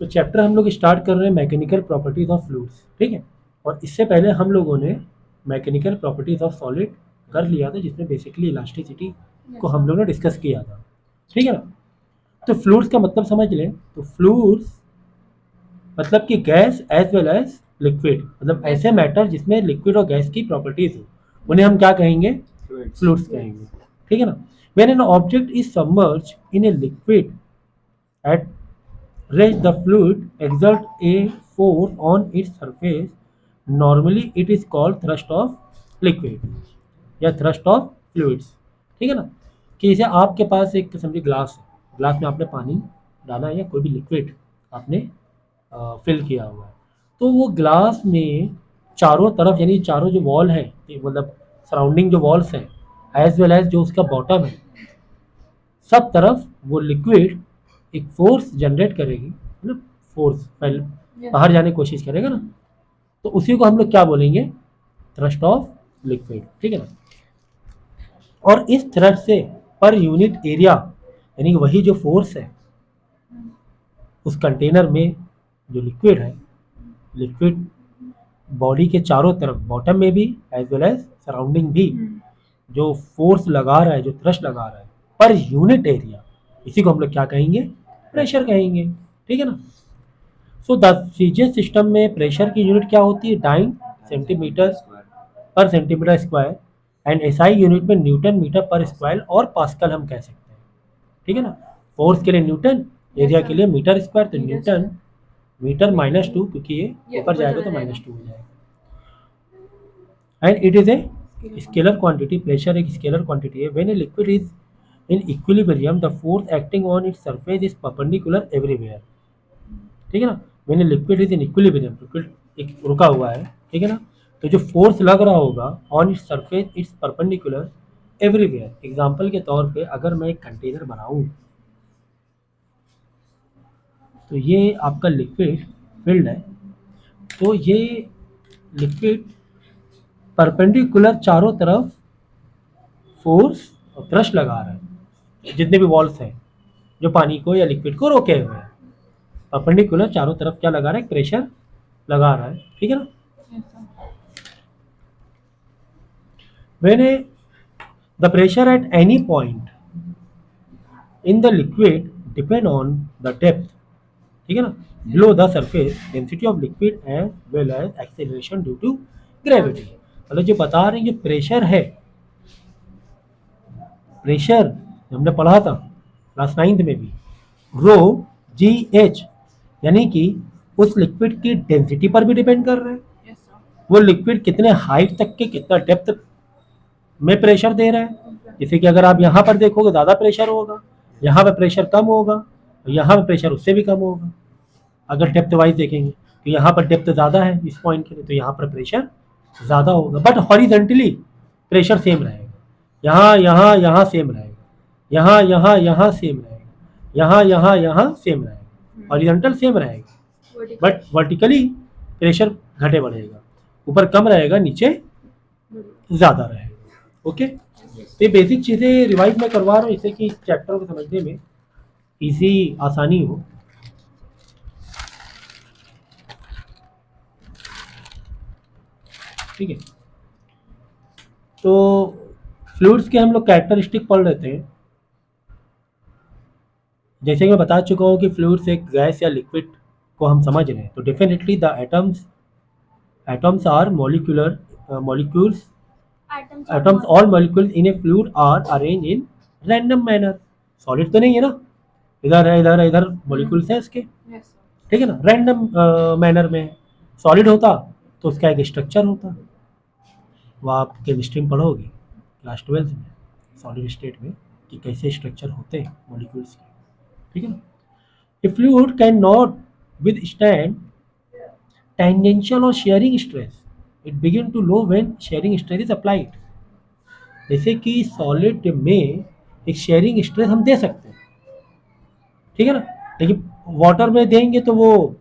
तो चैप्टर हम लोग स्टार्ट कर रहे हैं मैकेनिकल प्रॉपर्टीज ऑफ फ्लूइड्स, ठीक है। और इससे पहले हम लोगों ने मैकेनिकल प्रॉपर्टीज ऑफ सॉलिड कर लिया था, जिसमें बेसिकली इलास्टिसिटी को हम लोग ने डिस्कस किया था, ठीक है ना। तो फ्लूइड्स का मतलब समझ लें, तो फ्लूइड्स मतलब कि gas as well as liquid, मतलब ऐसे मैटर जिसमें लिक्विड और गैस की प्रॉपर्टीज हो, उन्हें हम क्या कहेंगे, फ्लूइड्स कहेंगे, ठीक है ना। When an object is submerge in a liquid at rest the fluid exert a force on its surface, normally it is called thrust of liquid या थ्रस्ट ऑफ फ्लूइड्स, ठीक है ना। कि जैसे आपके पास एक समझिए ग्लास है, ग्लास में आपने पानी डाला है या कोई भी लिक्विड आपने फिल किया हुआ है, तो वो ग्लास में चारों तरफ यानी चारों जो वॉल है, मतलब सराउंडिंग जो वॉल्स हैं एज वेल एज जो उसका बॉटम है, सब तरफ वो लिक्विड एक फोर्स जनरेट करेगी, मतलब फोर्स पहले बाहर जाने की कोशिश करेगा ना, तो उसी को हम लोग क्या बोलेंगे, थ्रस्ट ऑफ लिक्विड, ठीक है ना। और इस थ्रस्ट से पर यूनिट एरिया यानी वही जो फोर्स है उस कंटेनर में जो लिक्विड है, लिक्विड बॉडी के चारों तरफ बॉटम में भी एज वेल एज सराउंडिंग भी जो फोर्स लगा रहा है, जो थ्रस्ट लगा रहा है पर यूनिट एरिया, इसी को हम लोग क्या कहेंगे, प्रेशर कहेंगे, ठीक है ना। सो द सीजीएस सिस्टम में प्रेशर की यूनिट क्या होती है, डाइन सेंटीमीटर पर centimetre square, and SI unit में न्यूटन मीटर पर स्क्वायर और पास्कल हम कह सकते हैं, ठीक है ना। फोर्स के लिए न्यूटन, एरिया के लिए मीटर स्क्वायर, तो न्यूटन मीटर -2, क्योंकि ये ऊपर जाएगा तो -2 हो जाएगा। And it is a scalar quantity, pressure एक स्केलर क्वांटिटी है। When A liquid is in equilibrium the force acting on its surface is perpendicular everywhere, ठीक है ना। When A liquid is in equilibrium, liquid एक रुका हुआ है, ठीक है ना, तो जो फोर्स लग रहा होगा on its surface it's perpendicular everywhere. Example के तौर पे अगर मैं एक कंटेनर बनाऊं, तो ये आपका लिक्विड फिल्ड है, तो ये लिक्विड परपेंडिकुलर चारों तरफ फोर्स और थ्रस्ट लगा रहा है, जितने भी वॉल्स हैं जो पानी को या लिक्विड को रोके हुए हैं, परपेंडिकुलर चारों तरफ क्या लगा रहा है, प्रेशर लगा रहा है, ठीक है ना। When the pressure at any point in the liquid depend on the depth, ठीक है ना, below the surface density of liquid as well as acceleration due to gravity. मतलब जो बता रहे हैं जो प्रेशर है, प्रेशर हमने पढ़ा था क्लास 9th में भी, रो जी एच, यानी कि उस लिक्विड की डेंसिटी पर भी डिपेंड कर रहा है, वो लिक्विड कितने हाइट तक के, कितना डेप्थ में प्रेशर दे रहा है। जैसे कि अगर आप यहाँ पर देखोगे ज़्यादा प्रेशर होगा, यहाँ पर प्रेशर कम होगा, यहाँ पर प्रेशर उससे भी कम होगा। अगर डेप्थ वाइज देखेंगे तो यहाँ पर डेप्थ ज़्यादा है इस पॉइंट के लिए, तो यहाँ पर प्रेशर ज़्यादा होगा, बट हॉरिजेंटली प्रेशर सेम रहेगा, यहाँ यहाँ यहाँ सेम रहेगा, यहाँ यहाँ यहाँ सेम रहेगा, यहाँ यहाँ यहाँ सेम रहेगा, हॉरिजेंटल सेम रहेगा, बट वर्टिकली प्रेशर घटे बढ़ेगा, ऊपर कम रहेगा, नीचे ज़्यादा रहेगा। ओके, तो ये बेसिक चीज़ें रिवाइज मैं करवा रहा हूँ इससे कि चैप्टर को समझने में इजी आसानी हो। ठीक है, तो फ्लूइड्स के हम लोग कैरेक्टरिस्टिक पढ़ लेते हैं। जैसे कि मैं बता चुका हूँ कि फ्लूइड्स एक गैस या लिक्विड को हम समझ रहे हैं, तो definitely the atoms or molecules all molecules in a fluid are arrange in random manner. Solid तो नहीं है ना, इधर है इधर है इधर मॉलिक्यूल्स हैं इसके, ठीक है ना, रैंडम मैनर में। सॉलिड होता तो उसका एक स्ट्रक्चर होता, वो आप केमिस्ट्री में पढ़ोगे क्लास 12th में, सॉलिड स्टेट में कि कैसे स्ट्रक्चर होते हैं मॉलिक्यूल्स के, ठीक है ना। A fluid can not withstand tangential और shearing stress, it begin to low when shearing stress is applied. जैसे कि सॉलिड में एक शेयरिंग स्ट्रेस हम दे सकते हैं, ठीक है ना, लेकिन वाटर में देंगे तो वो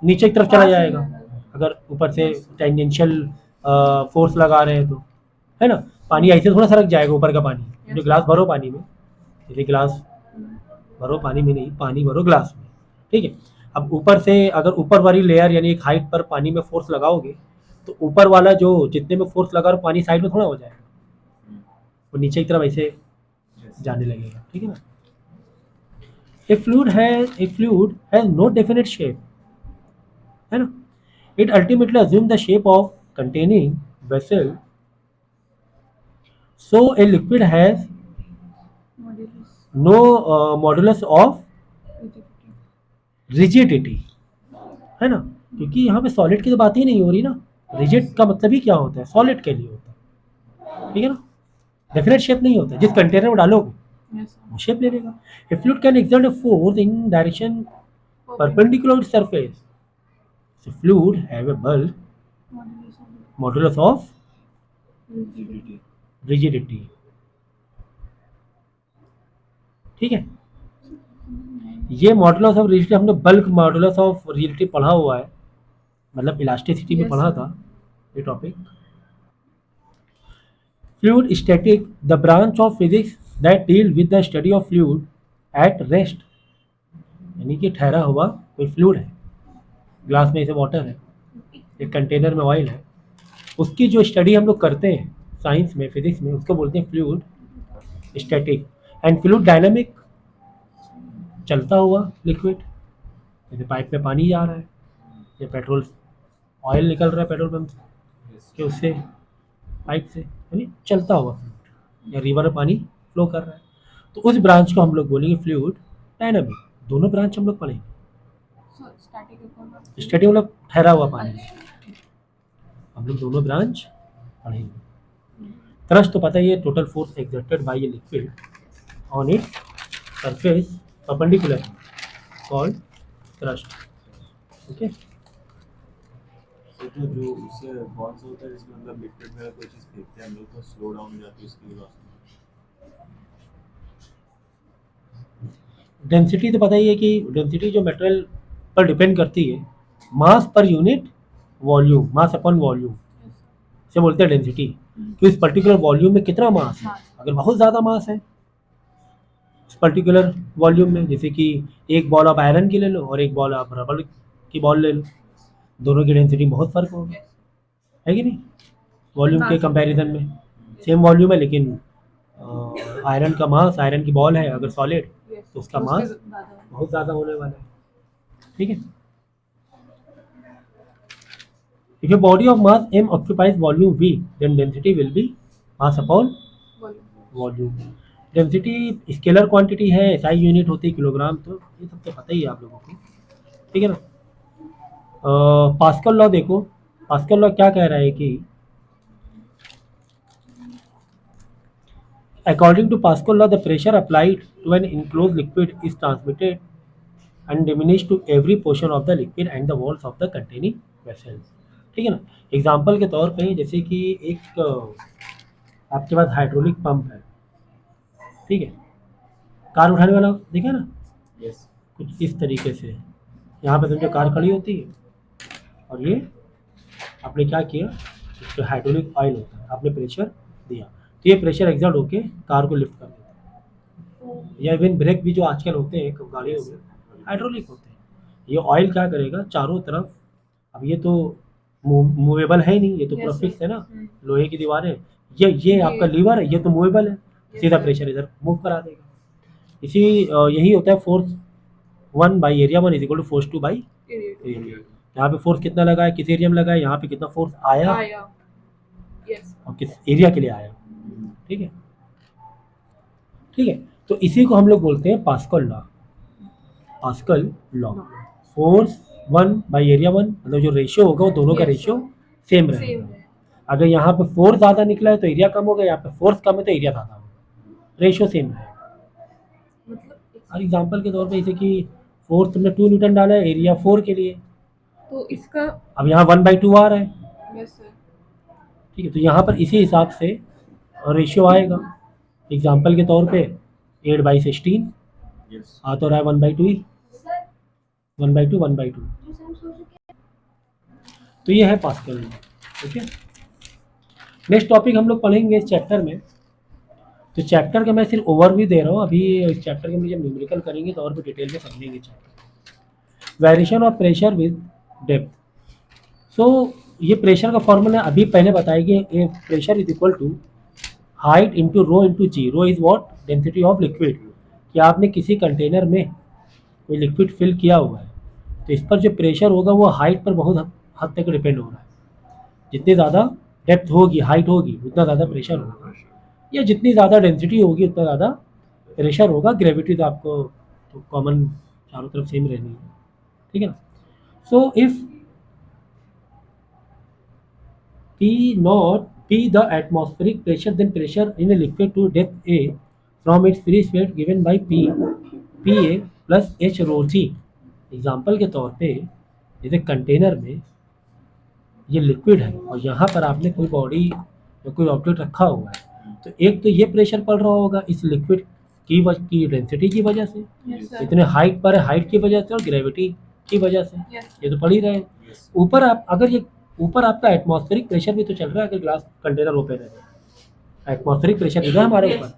नीचे की तरफ चला जाएगा, अगर ऊपर से टेंजेंशियल फोर्स लगा रहे हैं तो, है ना। पानी ऐसे थोड़ा सरक जाएगा ऊपर का पानी, जो ग्लास भरो पानी में, जैसे ग्लास भरो पानी में नहीं, पानी भरो ग्लास में, ठीक है। अब ऊपर से अगर ऊपर वाली लेयर यानी एक हाइट पर पानी में फोर्स लगाओगे तो ऊपर वाला जो जितने में फोर्स लगा रहा पानी साइड में थोड़ा हो जाएगा, वो नीचे की तरफ ऐसे जाने लगेगा, ठीक है ना। A fluid has no definite shape, है ना। It ultimately assumes the shape of containing vessel. So a liquid has no modulus of rigidity, है ना, क्योंकि यहाँ पे सॉलिड की तो बात ही नहीं हो रही ना। रिजिड का मतलब ही क्या होता है, सॉलिड के लिए होता है, ठीक है ना। डेफिनेट शेप नहीं होता, जिस कंटेनर में डालोगे वो शेप ले लेगा। ए fluid can exert a force in direction perpendicular to surface. So fluid have a bulk modulus of rigidity, ठीक है। ये मॉडुलस ऑफ रिजिडिटी हमने बल्क मॉडुलस ऑफ रिजिडिटी पढ़ा हुआ है, मतलब इलास्टिसिटी में पढ़ा था ये topic. Fluid static the branch of physics that deal with the study of fluid at rest, यानी कि ठहरा हुआ कोई फ्लूइड है, ग्लास में ऐसे वाटर है, एक कंटेनर में ऑयल है, उसकी जो स्टडी हम लोग करते हैं साइंस में फिजिक्स में उसको बोलते हैं fluid static. And fluid dynamic, चलता हुआ लिक्विड, जैसे पाइप में पानी जा रहा है या पेट्रोल ऑयल निकल रहा है पेट्रोल पंप के उससे पाइप से, यानी चलता हुआ फ्लूइड, या रिवर में पानी फ्लो कर रहा है, तो उस ब्रांच को हम लोग बोलेंगे फ्लूइड डायनामिक। दोनों ब्रांच हम लोग पढ़ेंगे। स्टैटिक मतलब ठहरा हुआ पानी, हम लोग दोनों ब्रांच पढ़ेंगे। थ्रस्ट तो पता ही है, total force exerted by a liquid on its surface perpendicular called thrust, okay. तो जो उससे कौन सा होता है जिसमें मतलब लिक्विड में कोई चीज फेंकते हैं हम लोग तो स्लो डाउन हो जाती है उसकी वजह से। डेंसिटी तो पता ही है कि डेंसिटी जो मटेरियल पर डिपेंड करती है, मास पर unit volume, mass upon volume से बोलते हैं डेंसिटी, कि इस पर्टिकुलर वॉल्यूम में कितना मास है। अगर बहुत ज़्यादा मास है इस पर्टिकुलर वॉल्यूम में, जैसे कि एक बॉल आप आयरन की ले लो और एक बॉल आप रबर की बॉल ले लो, दोनों की डेंसिटी बहुत फ़र्क होगा, है कि नहीं। वॉल्यूम के कंपैरिजन में सेम वॉल्यूम है, लेकिन आयरन का मास, आयरन की बॉल है अगर सॉलिड तो उसका मास बहुत ज़्यादा होने वाला है, ठीक है। If a body of mass m occupies volume v, then density will be mass upon volume. Density scalar quantity है, एसआई यूनिट होती है किलोग्राम, तो ये सब तो पता ही है आप लोगों को, ठीक है ना। पास्कल लॉ देखो, पास्कल लॉ क्या कह रहा है कि according to Pascal law the pressure applied to an enclose liquid is transmitted and diminish to every portion of the liquid and the walls of the containing vessels, ठीक है ना। Example के तौर पे जैसे कि एक आपके पास हाइड्रोलिक पंप है, ठीक है, कार उठाने वाला देखा ना, कुछ इस तरीके से यहाँ पे समझो कार खड़ी होती है और ये आपने क्या किया, जो हाइड्रोलिक ऑयल होता है आपने प्रेशर दिया, तो ये प्रेशर एग्जर्ट होके कार को लिफ्ट कर देता है। या इवन ब्रेक भी जो आजकल होते हैं गाड़ियों में हाइड्रोलिक होते हैं, ये ऑयल क्या करेगा चारों तरफ, अब ये तो मूवेबल है ही नहीं, ये तो पूरा फिक्स है ना, लोहे की दीवार है, ये आपका लीवर है, ये तो मूवेबल है, सीधा प्रेशर इधर मूव करा देगा। इसी यही होता है force 1 by area 1 is equal to force 2 by area. यहाँ पे फोर्स कितना लगा है, किस एरिया में लगा है, यहाँ पे कितना फोर्स आया और किस एरिया के लिए आया, ठीक है, ठीक है। तो इसी को हम लोग बोलते हैं pascal law, pascal law. Force 1 by area 1, मतलब जो रेशियो होगा वो दोनों का रेशियो सेम रहेगा। अगर यहाँ पे फोर्स ज़्यादा निकला है तो एरिया कम होगा, यहाँ पे फोर्स कम है तो एरिया ज़्यादा होगा, रेशियो सेम रहेगा। और एग्जांपल के तौर पे जैसे कि फोर्स तुमने 2 न्यूटन डाला है एरिया 4 के लिए, तो इसका अब यहाँ 1/2 आ रहा है, यस सर, ठीक है, तो यहाँ पर इसी हिसाब से रेशियो आएगा। एग्जांपल के तौर पे 8/16 आ तो रहा है 1/2 ही, 1/2 1/2, तो ये है पास्कल लॉ, ठीक है। नेक्स्ट टॉपिक हम लोग पढ़ेंगे इस चैप्टर में, तो चैप्टर का मैं सिर्फ ओवरव्यू दे रहा हूँ अभी, इस चैप्टर के हम जब न्यूमेरिकल करेंगे तो और भी डिटेल में समझेंगे chapter. Variation of pressure with depth. So ये प्रेशर का फॉर्मूला अभी पहले बताएंगे। A pressure is equal to height into rho into g. Rho is what? Density of liquid. कि आपने किसी कंटेनर में कोई लिक्विड फिल किया हुआ है तो इस पर जो प्रेशर होगा वो हाइट पर बहुत हद तक डिपेंड हो रहा है। जितनी ज़्यादा डेप्थ होगी, हाइट होगी, उतना ज़्यादा प्रेशर होगा, या जितनी ज़्यादा डेंसिटी होगी उतना ज़्यादा प्रेशर होगा। ग्रेविटी तो आपको तो कॉमन चारों तरफ सेम रहनी है, ठीक है ना। So if P naught P the atmospheric pressure, then pressure in a liquid to depth A from its free space given by PA plus H rho G। Example के तौर पे जैसे कंटेनर में ये लिक्विड है और यहाँ पर आपने कोई बॉडी या कोई ऑब्जेक्ट रखा हुआ है तो एक तो ये प्रेशर पड़ रहा होगा इस लिक्विड की डेंसिटी की वजह से, Yes, sir. इतने हाइट पर है, हाइट की वजह से और ग्रेविटी की वजह से, Yes. ये तो पड़ ही रहे हैं। Yes. ऊपर आप अगर ये ऊपर आपका एटमॉस्फेरिक प्रेशर भी तो चल रहा है अगर ग्लास कंटेनर ओपन है, एटमॉस्फेरिक प्रेशर दिखा है हमारे ऊपर।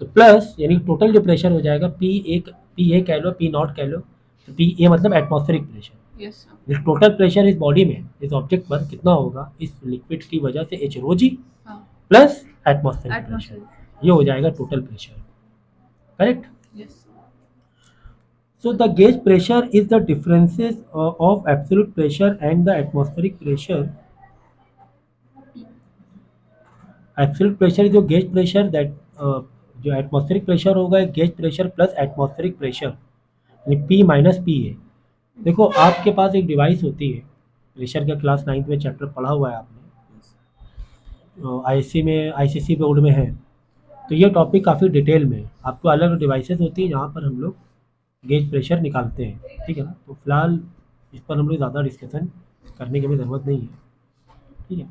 तो प्लस यानी टोटल जो प्रेशर हो जाएगा पी ए कह लो, पी नॉट कह लो, तो पी ए मतलब एटमॉस्फेरिक प्रेशर। Yes, sir. जो टोटल प्रेशर इस बॉडी में इस ऑब्जेक्ट पर कितना होगा इस लिक्विड की वजह से एच रो जी हाँ. Plus atmospheric pressure, Atmosphere. ये हो जाएगा total pressure. Correct. Yes. So the gauge pressure is the differences of absolute pressure and the atmospheric pressure. Absolute pressure is जो gauge pressure that जो atmospheric pressure होगा gauge pressure plus atmospheric pressure यानी P minus P A. देखो आपके पास एक device होती है, pressure का क्लास 9th में चैप्टर पढ़ा हुआ है आपने, आईसी में आईसीसी बोर्ड में है, तो ये टॉपिक काफ़ी डिटेल में है। आपको अलग अलग डिवाइसेस होती हैं जहाँ पर हम लोग गेज प्रेशर निकालते हैं, ठीक है ना। तो फिलहाल इस पर हम लोग ज़्यादा डिस्कशन करने की भी ज़रूरत नहीं है, ठीक है।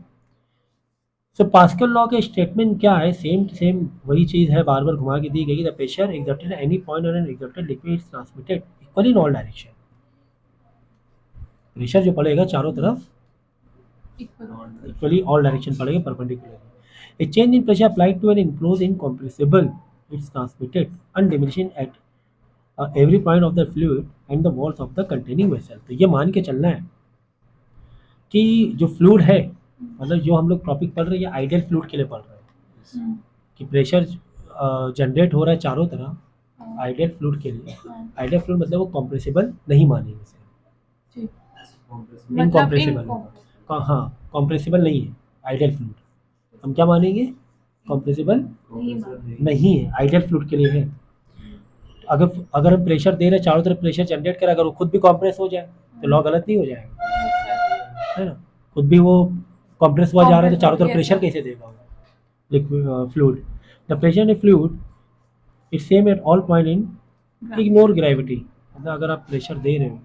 सो पास्कल लॉ के स्टेटमेंट क्या है? सेम टू सेम वही चीज़ है, बार बार घुमा के दी गई। The pressure exerted at any point on an exerted liquid is transmitted equally in all direction. Pressure जो पड़ेगा चारों तरफ Equal. इक्वली ऑल डायरेक्शन पड़ेगा perpendicular. A change in pressure applied to an enclose incompressible it's transmitted undiminishing at every point of the fluid and the walls of the containing vessel. तो ये मान के चलना है कि जो फ्लूइड है, मतलब जो हम लोग टॉपिक पढ़ रहे हैं आइडियल फ्लूइड के लिए पढ़ रहे हैं Hmm. कि प्रेशर जनरेट हो रहा है चारों तरफ हाँ. आइडियल फ्लूइड के लिए। हाँ. आइडियल फ्लूइड मतलब वो कॉम्प्रेसिबल नहीं मानेंगे इसे, ठीक. Compressible. इनकॉम्प्रेसिबल। incompressible. हाँ, कॉम्प्रेसिबल नहीं है आइडियल फ्लूइड, हम क्या मानेंगे? कॉम्प्रेसिबल Compressible नहीं है, आइडियल फ्लूइड के लिए है। अगर हम प्रेशर दे रहे हैं चारों तरफ प्रेशर जनरेट कर, अगर वो खुद भी कॉम्प्रेस हो जाए तो लॉ गलत नहीं हो जाएगा, Yes, sir. है ना। खुद भी वो कॉम्प्रेस हुआ जा रहा है तो चारों तरफ Yes, प्रेशर sir. कैसे देगा liquid fluid. The pressure in fluid is same at all point in ignore gravity. मतलब अगर आप प्रेशर दे रहे हो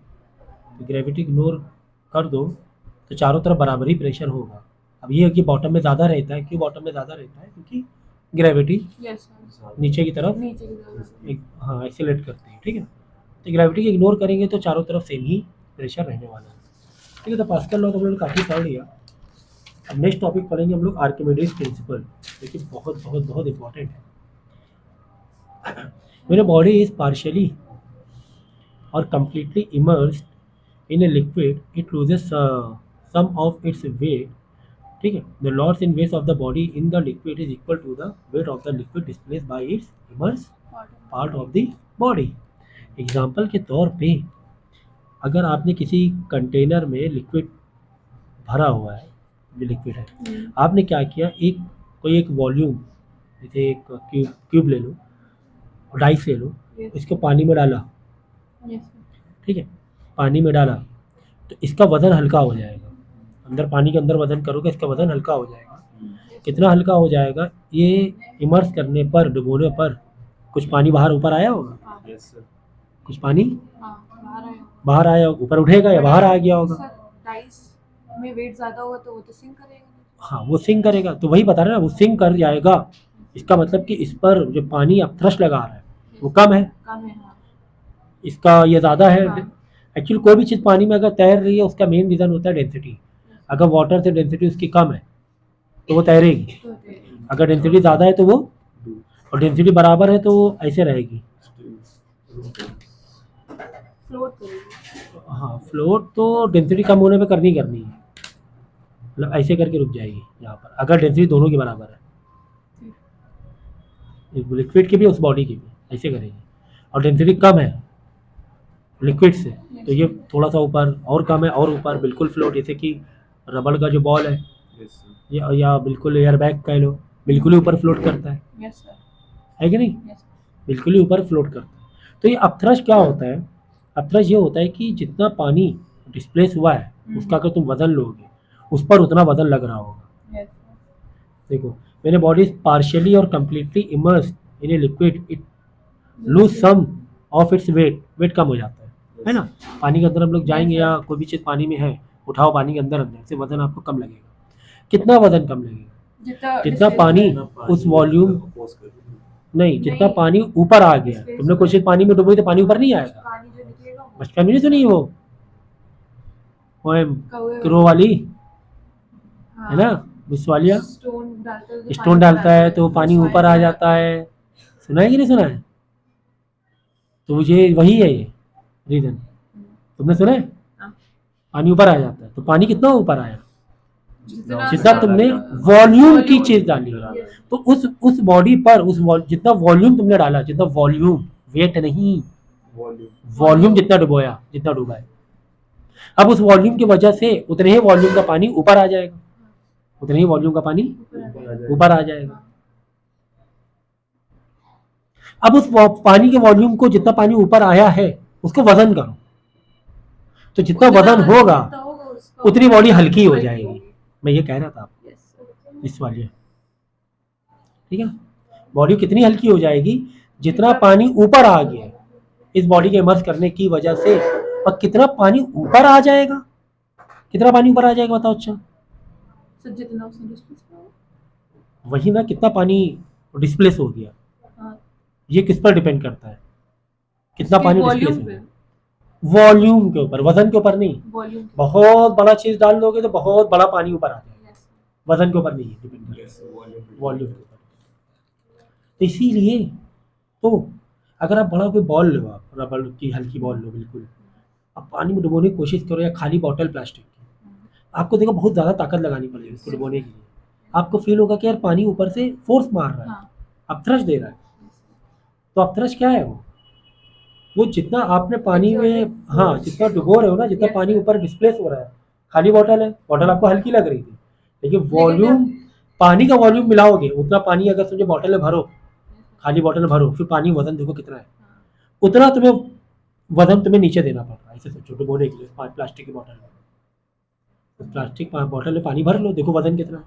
तो ग्रेविटी इग्नोर कर दो तो चारों तरफ बराबर ही प्रेशर होगा। अब ये है कि बॉटम में ज़्यादा रहता है, क्यों बॉटम में ज़्यादा रहता है? क्योंकि ग्रेविटी Yes, sir. नीचे की तरफ नीचे की तरफ. एक हाँ एक्सीलरेट करती है, ठीक है। तो ग्रेविटी को इग्नोर करेंगे तो चारों तरफ सेम ही प्रेशर रहने वाला है, ठीक है। तो पास्कल लॉ तो हम लोग काफ़ी पढ़ लिया। अब नेक्स्ट टॉपिक पढ़ेंगे हम लोग आर्किमिडीज प्रिंसिपल, जो कि बहुत बहुत बहुत इंपॉर्टेंट है। When a body is partially or completely immersed in a liquid, it loses some of its weight, ठीक है। The loss in weight of the body in the liquid is equal to the weight of the liquid displaced by its immersed part of the body। Example के तौर पे अगर आपने किसी container में liquid भरा हुआ है, जो लिक्विड है, आपने क्या किया, कोई एक वॉल्यूम जैसे एक क्यूब ले लो, डाइस ले लो, Yes. इसको पानी में डाला, Yes, sir. ठीक है, पानी में डाला तो इसका वज़न हल्का हो जाएगा। अंदर पानी के अंदर वज़न करोगे इसका वज़न हल्का हो जाएगा। कितना हल्का हो जाएगा? ये इमर्स करने पर, डुबोने पर कुछ पानी बाहर ऊपर आया होगा, हाँ. Yes, sir. कुछ पानी हाँ, बाहर आया. बाहर आया होगा, ऊपर उठेगा या बाहर आ गया होगा? सर, डाइस में वेट ज्यादा होगा तो वो तो सिंक करेगा. हाँ, वो सिंक करेगा, तो वही बता रहे हैं ना, वो सिंक कर जाएगा। इसका मतलब कि इस पर जो पानी अब थ्रस्ट लगा रहा है वो कम है, कम है. हाँ. इसका ये ज़्यादा है। हाँ. एक्चुअली कोई भी चीज़ पानी में अगर तैर रही है उसका मेन रीज़न होता है डेंसिटी। अगर वाटर से डेंसिटी उसकी कम है तो वो तैरेगी, तो अगर डेंसिटी ज़्यादा है तो वो, और डेंसिटी बराबर है तो वो ऐसे रहेगी, फ्लोट करेगी. हाँ, फ्लोट तो डेंसिटी कम होने पे करनी है, मतलब ऐसे करके रुक जाएगी यहाँ पर, अगर डेंसिटी दोनों के बराबर है, लिक्विड की भी उस बॉडी की भी ऐसे करेगी, और डेंसिटी कम है लिक्विड से, तो ये थोड़ा सा ऊपर और कम है और ऊपर बिल्कुल फ्लोट, जैसे कि रबड़ का जो बॉल है Yes, sir. या बिल्कुल एयर बैग कह लो, बिल्कुल ही ऊपर फ्लोट करता यस सर, है कि नहीं, यस बिल्कुल ही ऊपर फ्लोट करता है। तो ये अपथ्रस्ट क्या होता है, अपथ्रस्ट ये होता है कि जितना पानी डिस्प्लेस हुआ है उसका अगर तुम वजन लोगे उस पर उतना वजन लग रहा होगा। यस देखो, when a body is partially और completely immersed in a liquid it lose some of its weight कम हो जाता है ना। पानी के अंदर हम लोग जाएंगे या कोई भी चीज़ पानी में है, उठाओ पानी के अंदर अंदर से, वजन आपको कम लगेगा। कितना वजन कम लगेगा? जितना पानी उस वॉल्यूम Oppose कर रही है। नहीं, जितना पानी ऊपर आ गया, तुमने कुछ चीज पानी में डुबोई तो पानी ऊपर नहीं आएगा। पानी जो निकलेगा वो बचपन में नहीं सुनी वो पोएम कौवे क्रो वाली, हाँ, है ना, मिस वालिया, स्टोन डालता है तो पानी ऊपर आ जाता है। सुना है कि नहीं सुना है? तो ये वही है ये रीजन, तुमने सुना है? हाँ। पानी ऊपर आ जाता है, तो पानी कितना ऊपर आया? जितना जितना तुमने वॉल्यूम की चीज डाली है, तो उस बॉडी पर जितना वॉल्यूम तुमने डाला, जितना वॉल्यूम, वेट नहीं, वॉल्यूम जितना डुबोया, जितना डूबा है, अब उस वॉल्यूम की वजह से उतने ही वॉल्यूम का पानी ऊपर आ जाएगा, उतने ही वॉल्यूम का पानी ऊपर आ जाएगा। अब उस पानी के वॉल्यूम को, जितना पानी ऊपर आया है उसको वजन करो, तो जितना वजन होगा उतनी बॉडी हल्की हो जाएगी। मैं ये कह रहा था आपको इस वाली, ठीक है, बॉडी कितनी हल्की हो जाएगी जितना पानी ऊपर आ गया है इस बॉडी के इमर्स करने की वजह से, और कितना पानी ऊपर आ जाएगा, कितना पानी ऊपर आ जाएगा बताओ। अच्छा सर जितना उसने डिस्प्लेस किया वही ना, कितना पानी डिस्प्लेस हो गया, हाँ, ये किस पर डिपेंड करता है, कितना पानी डिस्प्लेस हो वॉल्यूम गया, वॉल्यूम के ऊपर, वजन के ऊपर नहीं। वॉल्यूम बहुत बड़ा चीज डाल दोगे तो बहुत बड़ा पानी ऊपर आ जाएगा, वजन के ऊपर नहीं डिपेंड करता, Yes, volume. वॉल्यूम के ऊपर। तो इसीलिए तो अगर आप बड़ा कोई बॉल लो, आप रबड़ की हल्की बॉल लो बिल्कुल, आप पानी में डुबोने की कोशिश करो, या खाली बॉटल प्लास्टिक की, आपको देखो बहुत ज़्यादा ताकत लगानी पड़ेगी उसको डुबोने के लिए। आपको फील होगा कि यार पानी ऊपर से फोर्स मार रहा है, हाँ, अपथ्रस्ट दे रहा है। तो अपथ्रस्ट क्या है? वो जितना आपने पानी में, हाँ, जितना डुबो रहे हो ना, जितना पानी ऊपर डिस्प्लेस हो रहा है, खाली बॉटल है, बॉटल आपको हल्की लग रही थी, लेकिन वॉल्यूम, पानी का वॉल्यूम मिलाओगे, उतना पानी अगर समझो बॉटल में भरो, खाली बॉटल में भरो, फिर पानी वजन देखो कितना है, उतना तुम्हें वजन तुम्हें नीचे देना पड़ रहा है। ऐसे सोचो, डुबोने के लिए प्लास्टिक की बॉटल में, प्लास्टिक बॉटल में पानी भर लो, देखो वजन कितना है,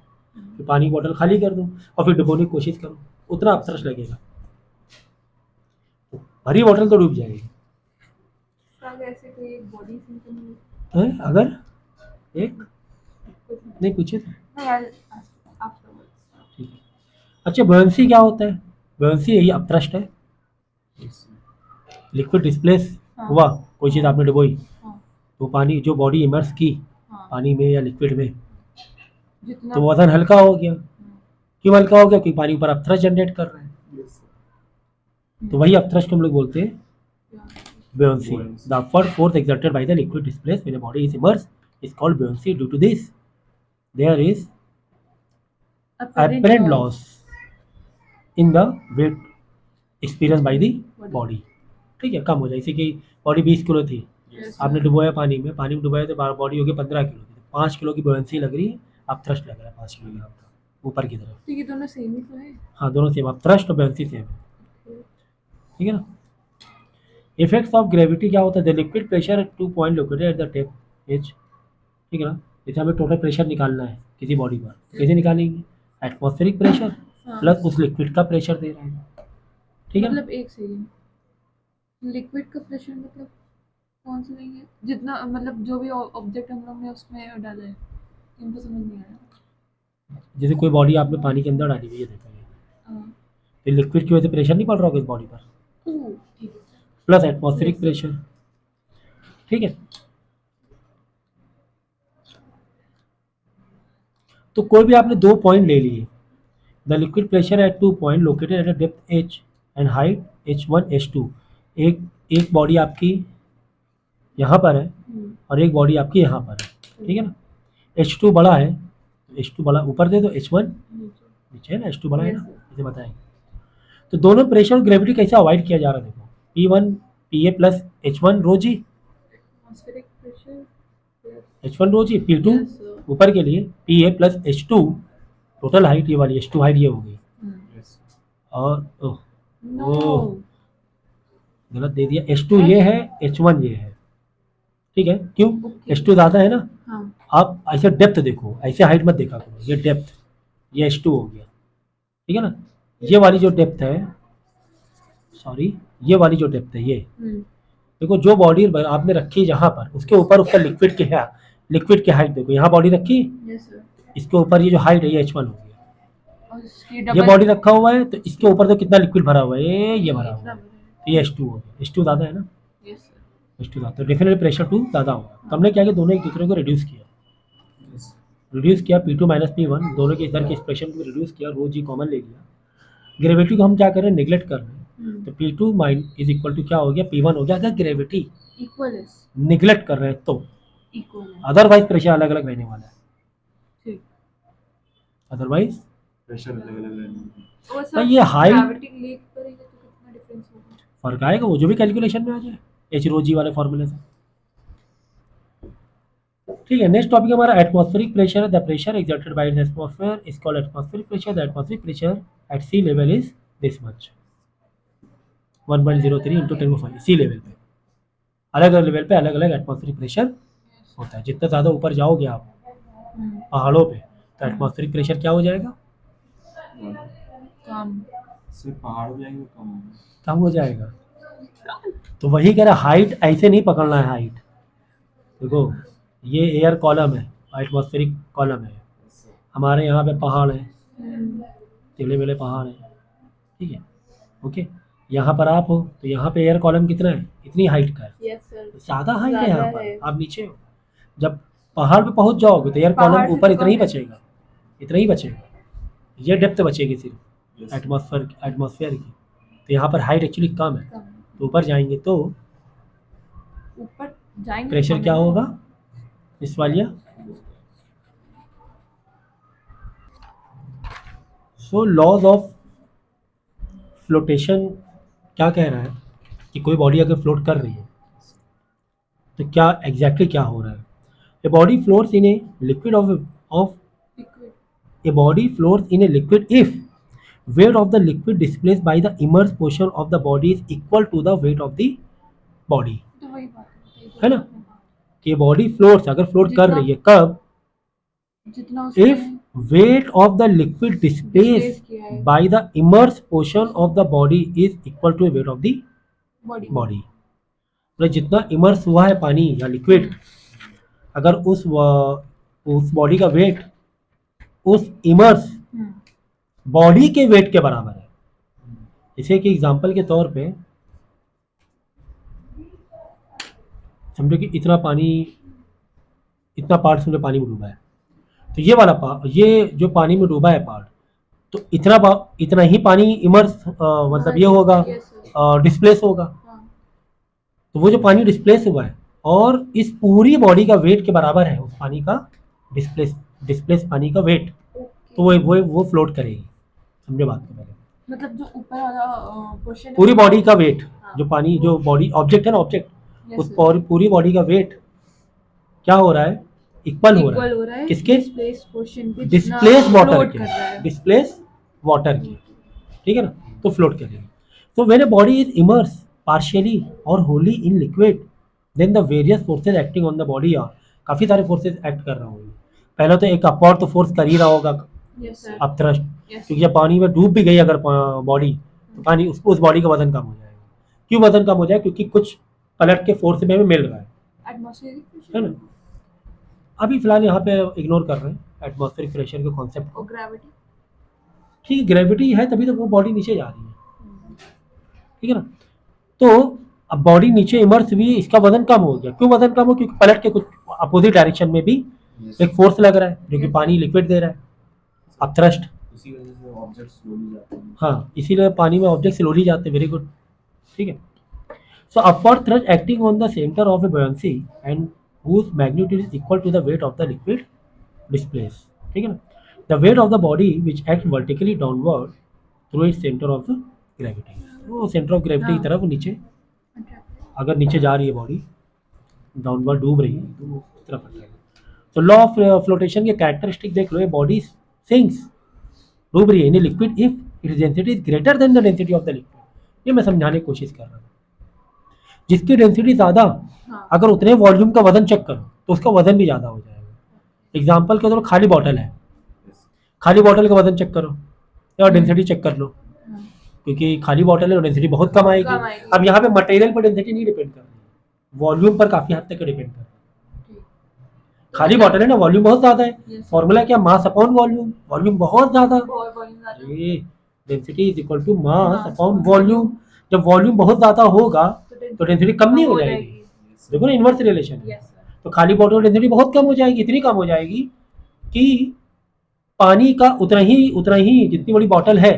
फिर पानी की बॉटल खाली कर दो और फिर डुबोने की कोशिश करो, उतना अपथ्रस्ट लगेगा, भरी बॉटल तो डूब जाएगी। अगर ऐसे कोई एक बॉडी सिम्टम है अगर एक नहीं पूछे थे, नहीं आफ्टरवर्ड्स ठीक है। अच्छा, बुयांसी क्या होता है? बुयांसी यही अपथ्रस्ट है, Yes. लिक्विड डिस्प्लेस हाँ। हुआ, कोई चीज़ आपने डुबोई, हाँ, तो पानी जो बॉडी इमर्स की हाँ, पानी में या लिक्विड में, जितना तो वजन हल्का हो गया। क्यों हल्का हो गया? क्योंकि पानी ऊपर अपथ्रस्ट जनरेट कर रहा है, Yes. तो वही अपथ्रस्ट को हम लोग बोलते हैं buoyancy. Buoyancy. The upward force exerted by the liquid displaced when a body is immersed is called buoyancy. Due to this, there is apparent loss in the weight experienced by the body. ठीक है, कम हो जाए, जैसे कि body 20 kilo थी, Yes. आपने डुबोया पानी में डुबाया तो बॉडी होगी 15 किलो की, 5 किलो की buoyancy लग रही है, अब थ्रस्ट लग रहा है 5 किलोग्राम का ऊपर की तरफ। तो ये दोनों सेम ही तो है। हाँ, दोनों सेम, अब थ्रस्ट और buoyancy सेम है, ठीक है ना। इफेक्ट्स ऑफ ग्रेविटी क्या होता है? The liquid pressure at 2 point located at the depth H, ठीक है ना। जैसे हमें टोटल प्रेशर निकालना है किसी बॉडी पर, तो कैसे निकालेंगे? एटमॉस्फेरिक प्रेशर हाँ। प्लस उस लिक्विड का प्रेशर दे रहे हैं, ठीक है ना। मतलब एक सेकेंड, लिक्विड का प्रेशर मतलब कौन सा नहीं है, जितना मतलब जो भी ऑब्जेक्ट हम लोग ने उसमें डाला है, इनको समझ नहीं आया। जैसे कोई बॉडी आपने पानी के अंदर डाली हुई है, देखो ये, हाँ, तो लिक्विड की वजह से प्रेशर नहीं पड़ रहा होगा इस बॉडी पर, ओह, ठीक है। प्लस एटमॉस्फेरिक प्रेशर, ठीक है। तो कोई भी आपने 2 पॉइंट ले लिए, the liquid pressure at 2 point located at a depth h and height h1 h2, एक बॉडी आपकी यहाँ पर है और एक बॉडी आपकी यहाँ पर है, ठीक है ना। H2 बड़ा है, H2 बड़ा ऊपर दे दो, H1 नीचे है ना, H2 बड़ा है ना, इसे बताएंगे। तो दोनों प्रेशर और ग्रेविटी कैसे अवॉइड किया जा रहा है, देखो P1 PA प्लस H1 रो जी, एटमॉस्फेरिक प्रेशर H1 रो जी, P2 ऊपर के लिए PA plus H2 total height ये वाली H2 हाइट ये हो गई, Yes. और ओह नो गलत दे दिया, H2 ये है, H1 ये है, ठीक है, क्यों ओके H2 ज़्यादा है ना। हाँ आप ऐसे डेप्थ देखो, ऐसे हाइट मत देखा करो, ये डेप्थ, ये H2 हो गया, ठीक है ना। ये वाली जो डेप्थ है, सॉरी ये वाली जो डेप्थ है, ये देखो जो बॉडी आपने रखी जहाँ पर, उसके ऊपर उसका लिक्विड की है, लिक्विड की हाइट देखो, यहाँ बॉडी रखी, यस सर इसके ऊपर ये जो हाइट है ये H1 हो गया, और इसकी ये डबल बॉडी रखा हुआ है तो इसके ऊपर तो कितना लिक्विड भरा हुआ है, ये भरा हुआ इतना है, बड़ा तो ये H2 हो गया, H2 ज़्यादा है ना, है। यस सर H2 ज़्यादा, तो डेफिनेटली प्रेशर 2 ज़्यादा होगा। तो हमने क्या किया, दोनों एक दूसरे को रिड्यूस किया, Yes. रिड्यूस किया P2 माइनस P1, दोनों के इधर के एक्सप्रेशन को रिड्यूस किया, रो जी कॉमन ले लिया, ग्रेविटी को हम क्या कर रहे हैं, निगलेक्ट कर रहे हैं, तो P2 mine is equal to क्या हो गया, P1 हो गया। अगर ग्रेविटी इक्वल है निगलेक्ट कर रहे हैं तो, इक्वल है अदरवाइज प्रेशर अलग अलग रहने वाला है, ठीक अदरवाइज प्रेशर अलग अलग रहने और तो सर ये हाइट ग्रेविटी लीक करेगा तो कितना डिफरेंस होगा। फर्क आएगा, वो जो भी कैलकुलेशन में आ जाए एच रो जी वाले फॉर्मूले से, ठीक है। नेक्स्ट टॉपिक हमारा atmospheric pressure, the pressure exerted by the atmosphere is called atmospheric pressure, the atmospheric pressure at sea level is this much 1.03 into 10⁵ sea level पे, अलग अलग लेवल पे अलग अलग एटमॉस्फेरिक प्रेशर होता है। जितना ज़्यादा ऊपर जाओगे आप पहाड़ों पे तो एटमॉस्फेरिक प्रेशर क्या हो जाएगा, कम सिर्फ पहाड़ हो जाएंगे कम होंगे। कम हो जाएगा। तो वही कह रहा हाइट ऐसे नहीं पकड़ना है, हाइट देखो ये एयर कॉलम है, एटमॉस्फेरिक कॉलम है, हमारे यहाँ पे पहाड़ है, टेढ़े मेढ़े पहाड़ है, ठीक है, ओके। यहाँ पर आप हो तो यहाँ पे एयर कॉलम कितना है, इतनी हाइट का है, यस सर ज़्यादा हाइट है यहाँ ज़्यादा पर, है। आप नीचे हो। जब पहाड़ पे पहुँच जाओगे तो एयर पहाड़ कॉलम से ऊपर तो इतना ही कम है। बचेगा, इतना ही बचेगा, ये डेप्थ बचेगी सिर्फ Yes. एटमॉस्फेयर की। तो यहाँ पर हाइट एक्चुअली कम है, कम तो ऊपर जाएंगे तो ऊपर जाएंगे प्रेशर कम क्या है। होगा, इस वालिया। सो लॉज ऑफ फ्लोटेशन क्या कह रहा है कि कोई बॉडी अगर फ्लोट कर रही है तो क्या एग्जैक्टली क्या हो रहा है। A body floats in a liquid of liquid a body floats in a liquid if weight of the liquid displaced by the immersed portion of the body is equal to the weight of the body, तो वही बात है ना, कि body floats अगर float कर रही है कब, जितना if weight of the liquid displaced किया है by the immersed portion of the body is equal to weight of the body body, मतलब जितना इमर्स हुआ है पानी या लिक्विड, अगर उस बॉडी का वेट उस इमर्स बॉडी के वेट के बराबर है। इसे कि एग्जांपल के तौर पे समझो कि इतना पानी, इतना पार्ट समझो पानी में डूबा है, तो ये वाला पार्ट, ये जो पानी में डूबा है पार्ट, तो इतना ही पानी इमर्स मतलब ये होगा, डिस्प्लेस होगा। तो वो जो पानी डिस्प्लेस हुआ है और इस पूरी बॉडी का वेट के बराबर है उस पानी का डिस्प्लेस पानी का वेट, तो वो फ्लोट करेगी। समझे बात को पहले, मतलब जो ऊपर वाला पोर्शन पूरी बॉडी का वेट, जो पानी जो बॉडी ऑब्जेक्ट है ना, ऑब्जेक्ट उस पूरी बॉडी का वेट क्या हो रहा है, इक्वल हो रहा है किसके, डिस्प्लेस पोर्शन के डिस्प्लेस वाटर के, डिस्प्लेस वाटर की, ठीक है ना, तो फ्लोट करेगी। तो when a body is immerse partially और wholly in liquid then the various forces acting on the body are, काफ़ी सारे फोर्सेज एक्ट कर रहा होंगे। पहले तो एक अपवर्ड तो फोर्स कर ही रहा होगा, अपथ्रस्ट, क्योंकि जब पानी में डूब भी गई अगर बॉडी तो पानी उस बॉडी का वजन कम हो जाएगा। क्यों वजन कम हो जाए, क्योंकि कुछ पलट के फोर्स में मिल रहा है, एटमॉस्फेरिक है प्रेशर ना। अभी फिलहाल यहाँ पे इग्नोर कर रहे हैं एटमॉस्फेरिक प्रेशर के कॉन्सेप्ट को, और ग्रेविटी ठीक है, ग्रेविटी है तभी तो वो बॉडी नीचे जा रही है, ठीक है ना। तो अब बॉडी नीचे इमर्स हुई, इसका वजन कम हो गया। क्यों वजन कम हो, क्योंकि पलट के कुछ अपोजिट डायरेक्शन में भी Yes. एक फोर्स लग रहा है जो कि पानी लिक्विड दे रहा है, अपथ्रस्ट। इसी वजह से ऑब्जेक्ट स्लोली जाते हैं। हाँ, इसीलिए पानी में ऑब्जेक्ट स्लोली जाते हैं, वेरी गुड, ठीक है। So upward thrust acting on the centre of a buoyancy and whose magnitude is equal to the weight of the liquid displaced, ठीक है ना. The weight of the body which acts vertically downward through its center of the gravity, वो centre of gravity की तरफ वो नीचे, अगर नीचे जा रही है बॉडी, डाउनवर्ड डूब रही है तो वो इस तरफ हट जाएगा. तो लॉ ऑफ फ्लोटेशन के कैरेक्टरिस्टिक देख लो, ये बॉडी सिंक्स, डूब रही है in liquid if its density is greater than the density of the liquid. ये मैं समझाने की कोशिश कर रहा हूँ. जिसकी डेंसिटी ज़्यादा, हाँ. अगर उतने वॉल्यूम का वजन चेक करो तो उसका वजन भी ज़्यादा हो जाएगा. एग्जाम्पल के तौर खाली बॉटल है, खाली बॉटल का वजन चेक करो या डेंसिटी चेक कर लो, हाँ. क्योंकि खाली बॉटल है और डेंसिटी बहुत कम आएगी. कम आएगी. अब यहाँ पे मटेरियल पर डेंसिटी नहीं डिपेंड कर रही है, वॉल्यूम पर काफ़ी हद तक डिपेंड कर रही है. ठीक. खाली बॉटल है ना, वॉल्यूम बहुत ज़्यादा है. Yes. फॉर्मूला क्या, मास अपॉन वॉल्यूम, वॉल्यूम बहुत ज़्यादा, बहुत volume ज़्यादा. ये density is equal to mass Mass upon upon volume. जब वॉल्यूम बहुत ज़्यादा होगा तो डेंसिटी कम नहीं हो कम जाएगी. देखो ना, इन्वर्स रिलेशन है. Yes, sir. तो खाली बॉटल में डेंसिटी बहुत कम हो जाएगी, इतनी कम हो जाएगी कि पानी का उतना ही जितनी बड़ी बॉटल है,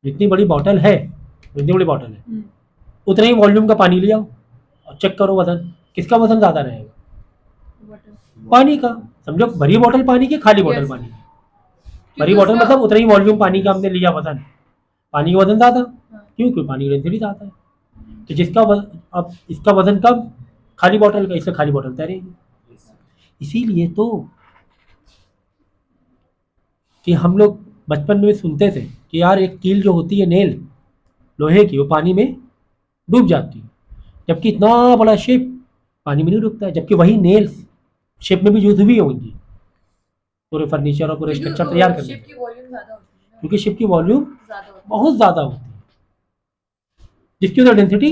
जितनी बड़ी बॉटल है हम्म. उतना ही वॉल्यूम का पानी ले आओ और चेक करो वजन, किसका वजन ज़्यादा रहेगा, Water. पानी का. समझो भरी बॉटल पानी की, खाली बॉटल Yes. पानी की. क्योंकि भरी बॉटल उसका- मतलब उतना ही वॉल्यूम पानी का हमने लिया वजन, पानी का वजन ज़्यादा, हाँ. क्योंकि पानी की डेंसिटी ज़्यादा है. तो जिसका अब इसका वजन कम, खाली बॉटल का, इससे खाली बॉटल तैरेगी. इसीलिए तो कि हम लोग बचपन में सुनते थे कि यार एक कील जो होती है नेल लोहे की, वो पानी में डूब जाती है, जबकि इतना बड़ा शिप पानी में नहीं डूबता है. जबकि वही नेल्स शिप में भी यूज हुई होंगी पूरे फर्नीचर और पूरे क्योंकि स्ट्रक्चर तैयार करने ship में, की वॉल्यूम ज़्यादा होती है ना. क्योंकि शिप की वॉल्यूम ज़्यादा होती है. बहुत ज़्यादा होती है, जिसकी वजह डेंसिटी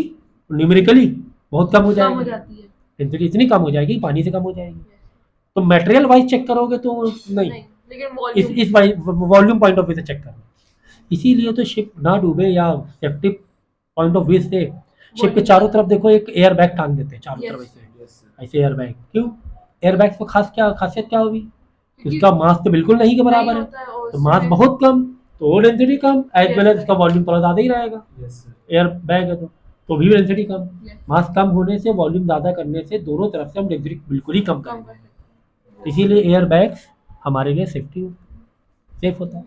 न्यूमेरिकली बहुत कम हो कम हो जाएगी. जाती है. डेंसिटी इतनी कम हो जाएगी, पानी से कम हो जाएगी. Yes. तो मटेरियल वाइज चेक करोगे तो नहीं, नहीं, लेकिन इस volume volume point of view से चेक करो. इसीलिए तो शिप ना डूबे या सेफ्टी पॉइंट ऑफ व्यू से शिप के चारों तरफ देखो एक एयर बैग टांग देते हैं चारों Yes. तरफ ऐसे एयर बैग. क्यों एयर बैग को खासियत क्या होगी, क्योंकि उसका मास तो बिल्कुल नहीं के बराबर नहीं है, होता है और तो मास उसमें- बहुत कम तो डेंसिटी कम, एज वेल एज Yes. उसका वॉल्यूम थोड़ा ज़्यादा ही रहेगा. एयर बैग है तो भी डेंसिटी कम. Yes. मास कम होने से, वॉल्यूम ज़्यादा करने से दोनों तरफ से हम डेंसिटी बिल्कुल ही कम कम करेंगे. कर सकते हैं. इसीलिए एयर बैग्स हमारे लिए सेफ होता है.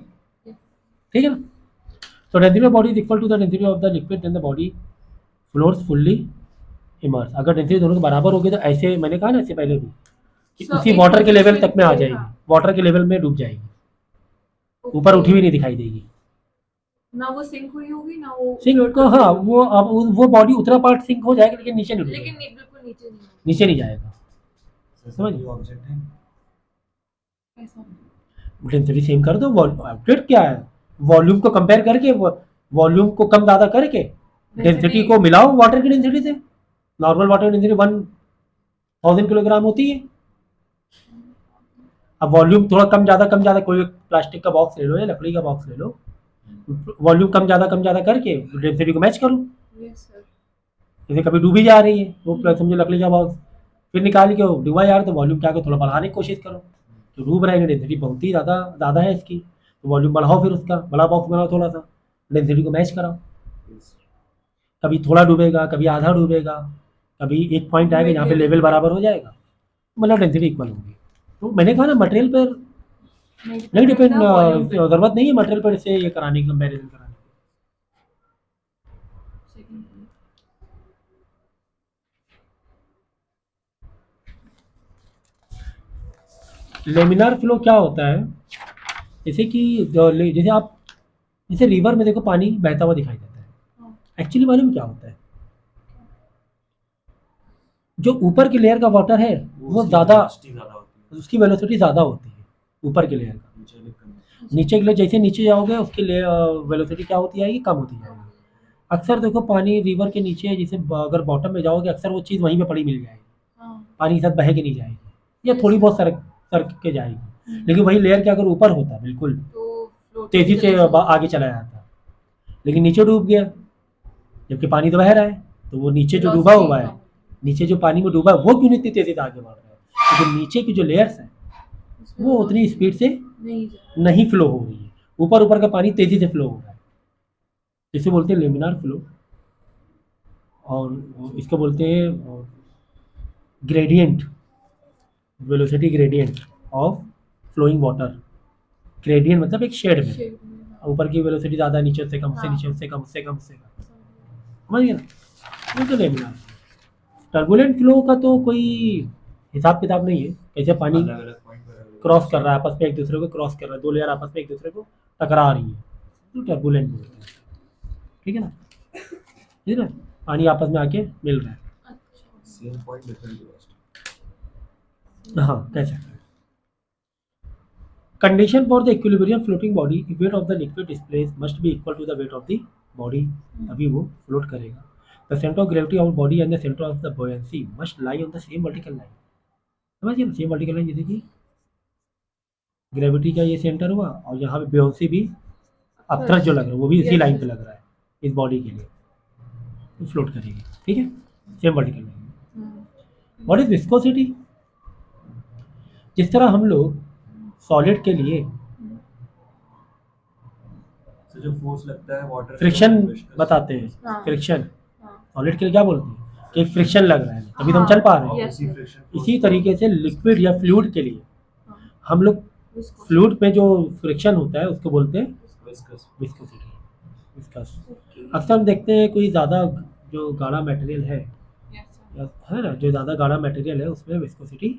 ठीक है ना. तो density of body is equal to the density of the liquid then the body floats fully immerse. अगर डेंसिटी दोनों के बराबर होगी तो ऐसे मैंने कहा ना इससे पहले भी कि So, उसी एक वाटर के लेवल position तक में आ पे, जाएगी, हाँ. वाटर के लेवल में डूब जाएगी, ऊपर उठी हुई नहीं दिखाई देगी. ना वो सिंक हुई होगी ना वो सिंक float को, कर हाँ, रही वो अब वो बॉडी उतना पार्ट सिंक हो जाएगा लेकिन नीचे नहीं होगी. लेकिन डूबेगा, नहीं, बिल्कुल नीचे नहीं होगी. नीचे नहीं जाएगा. समझ ऑब्जेक्ट है. ऐसा. डेंसिटी सेम कर दो. अपडेट क्या है, वॉल्यूम को कंपेयर करके, वॉल्यूम को कम ज़्यादा करके डेंसिटी को मिलाओ वाटर की डेंसिटी से. नॉर्मल वाटर की डेंसिटी 1000 किलोग्राम होती है. अब वॉल्यूम थोड़ा कम ज़्यादा, कोई प्लास्टिक का बॉक्स ले लो या लकड़ी का बॉक्स ले लो, वॉल्यूम कम ज़्यादा करके डेंसिटी को मैच करो. Yes, sir. जैसे कभी डूबी जा रही है वो प्लस समझो लकड़ी का बॉक्स, फिर निकाल के डूबा जा रहा है तो वॉल्यूम क्या करो, थोड़ा बढ़ाने की कोशिश करो. तो डूब रहेंगे, डेंसिटी बहुत ही ज़्यादा है इसकी, तो वॉल्यूम बढ़ाओ, फिर उसका बड़ा बॉक्स बनाओ, थोड़ा सा डेंसिटी को मैच कराओ. कभी थोड़ा डूबेगा, कभी आधा डूबेगा, कभी एक पॉइंट आएगा जहाँ पे लेवल बराबर हो जाएगा, मतलब डेंसिटी इक्वल होगी. तो मैंने कहा ना मटेरियल पर नहीं डिपेंड, volume पे. ज़रूरत नहीं है मटेरियल पर से ये कराने की, कंपेरिजन कराने की. Second one. लेमिनार फ्लो क्या होता है, जैसे कि जैसे रिवर में देखो पानी बहता हुआ दिखाई देता है. हाँ. एक्चुअली मालूम क्या होता है, जो ऊपर की लेयर का वाटर है वो ज़्यादा, उसकी वेलोसिटी ज़्यादा होती है ऊपर के लेयर का. नीचे के लिए जैसे नीचे जाओगे उसकी वेलोसिटी क्या होती जाएगी, कम होती जाएगी. अक्सर देखो पानी रिवर के नीचे, जैसे अगर बॉटम में जाओगे अक्सर वो चीज़ वहीं पे पड़ी मिल जाएगी, हाँ. पानी के साथ बह के नहीं जाएगी या थोड़ी बहुत सरक के जाएगी. हम्म. लेकिन वही लेयर के अगर ऊपर होता बिल्कुल तो float तेज़ी से चले जाएगी. आगे चला जाता, लेकिन नीचे डूब गया, जबकि पानी तो बह रहा है, तो वो नीचे जो डूबा हुआ है, नीचे जो पानी में डूबा है वो क्यों नहीं इतनी तेज़ी से आगे बढ़ रहा है, क्योंकि नीचे की जो लेयर्स हैं उसमें वो उतनी स्पीड से नहीं जा नहीं फ्लो हो रही है, ऊपर का पानी तेज़ी से फ्लो हो रहा है, जिसे बोलते हैं लेमिनार फ्लो. और इसको बोलते हैं gradient, velocity gradient of flowing water. Gradient मतलब एक शेड में, शेप में, हाँ। ऊपर की वेलोसिटी ज़्यादा, नीचे से कम, से हाँ। नीचे से कम, से कम, से कम, समझ गए ना? ये तो लेमिनार। टर्बुलेंट फ्लो का तो कोई हिसाब किताब नहीं है, कैसे पानी अलग अलग पॉइंट पर अलग क्रॉस कर रहा है, आपस में एक दूसरे को क्रॉस कर रहा है, दो लेयर आपस में एक दूसरे को टकरा रही है, तो टर्बुलेंट बोलते हैं, ठीक है ना? ठीक है ना, पानी आपस में आके मिल रहा है, अच्छा। Same point different velocity. हाँ कह सकते हैं। Condition for the equilibrium floating body, weight of the liquid displace must be equal to the weight of the body, तभी वो फ्लोट करेगा। The centre of gravity of body and the centre of the buoyancy must lie on the same vertical line. समझिए ना, same vertical line, जैसे कि gravity का ये centre हुआ और यहाँ पे बेयोंसी भी अपथ्रस्ट जो लग रहा है वो भी इसी Yes, लाइन yes. पे लग रहा है इस बॉडी के लिए, तो फ्लोट करेगी, ठीक है, सेम वर्टिकल लाइन। हाँ। What is viscosity? जिस तरह हम लोग सॉलिड के लिए तो जो फोर्स लगता है वाटर फ्रिक्शन बताते हैं, हाँ। फ्रिक्शन हाँ। सॉलिड के लिए क्या बोलते हैं कि एक फ्रिक्शन लग रहा है, तभी तो हम चल पा रहे हैं। Yes, इसी yes. फ्रिक्शन इसी तरीके से लिक्विड या फ्लूइड के लिए हाँ। हम लोग Viscosity. फ्लूइड में जो फ्रिक्शन होता है उसको बोलते हैं विस्कस विस्कोसिटी, विस्कस। Okay. अक्सर हम देखते हैं कोई ज़्यादा जो गाढ़ा मटेरियल है, Yes, sir. है ना, जो ज़्यादा गाढ़ा मटेरियल है उसमें विस्कोसिटी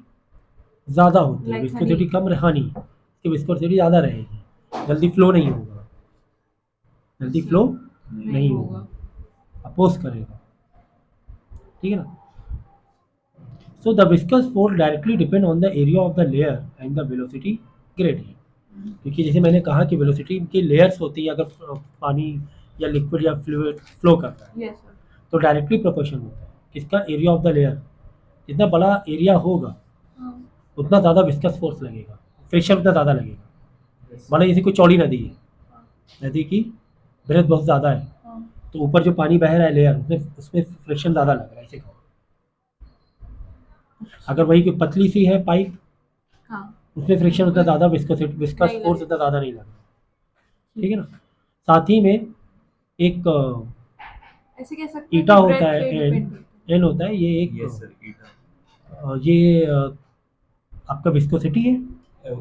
ज़्यादा होती है, Like विस्कोसिटी honey. कम रहनी, इसकी विस्कोसिटी ज़्यादा रहेगी, जल्दी फ्लो नहीं होगा, जल्दी फ्लो नहीं होगा, अपोज करेगा, ठीक है ना? So the viscous force directly depend on the area of the layer and the velocity gradient, क्योंकि जैसे मैंने कहा कि वेलोसिटी की लेयर्स होती है, अगर पानी या लिक्विड या फ्लूइड फ्लो कर रहा है Yes, sir. तो डायरेक्टली प्रोपोर्शन होता है किसका, एरिया ऑफ द लेयर। जितना बड़ा एरिया होगा हाँ। उतना ज़्यादा विस्कस फोर्स लगेगा, फ्रिक्शन उतना ज़्यादा लगेगा। माना जैसे कोई चौड़ी नदी है, नदी की ब्रेथ बहुत ज़्यादा है, हाँ। तो ऊपर जो पानी बह रहा है लेयर उसमें फ्रिक्शन ज़्यादा लग रहा है, ऐसे कहो। अगर वही कोई पतली सी है पाइप, हाँ। उसमें फ्रिक्शन उतना ज़्यादा, विस्कस नहीं फोर्स लगेगा। उतना ज़्यादा नहीं लगेगा, ठीक है ना? साथ ही में एक ऐसे कह सकते हैं ईटा कि होता breath है, पे depend करता है। एन होता है, ये एक यस सर ईटा ये आपका विस्कोसिटी है,